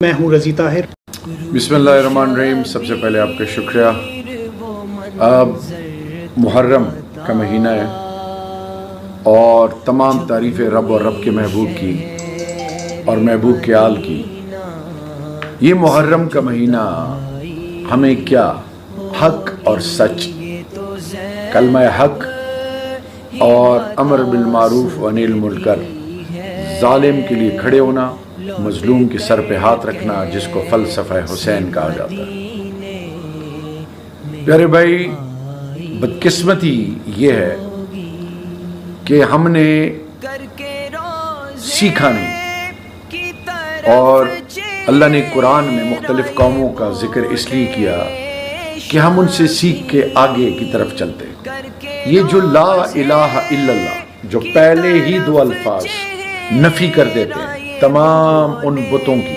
میں ہوں رضی طاہر۔ بسم اللہ الرحمن الرحیم۔ سب سے پہلے آپ کا شکریہ۔ اب محرم کا مہینہ ہے اور تمام تعریفیں رب اور رب کے محبوب کی اور محبوب کے آل کی۔ یہ محرم کا مہینہ ہمیں کیا حق اور سچ، کلمہ حق اور امر بالمعروف و نہی عن المنکر، ظالم کے لیے کھڑے ہونا، مظلوم کے سر پہ ہاتھ رکھنا، جس کو فلسفہ حسین کہا جاتا ہے۔ پیارے بھائی، بدقسمتی یہ ہے کہ ہم نے سیکھا نہیں، اور اللہ نے قرآن میں مختلف قوموں کا ذکر اس لیے کیا کہ ہم ان سے سیکھ کے آگے کی طرف چلتے۔ یہ جو لا الہ الا اللہ، جو پہلے ہی دو الفاظ نفی کر دیتے ہیں تمام ان بتوں کی،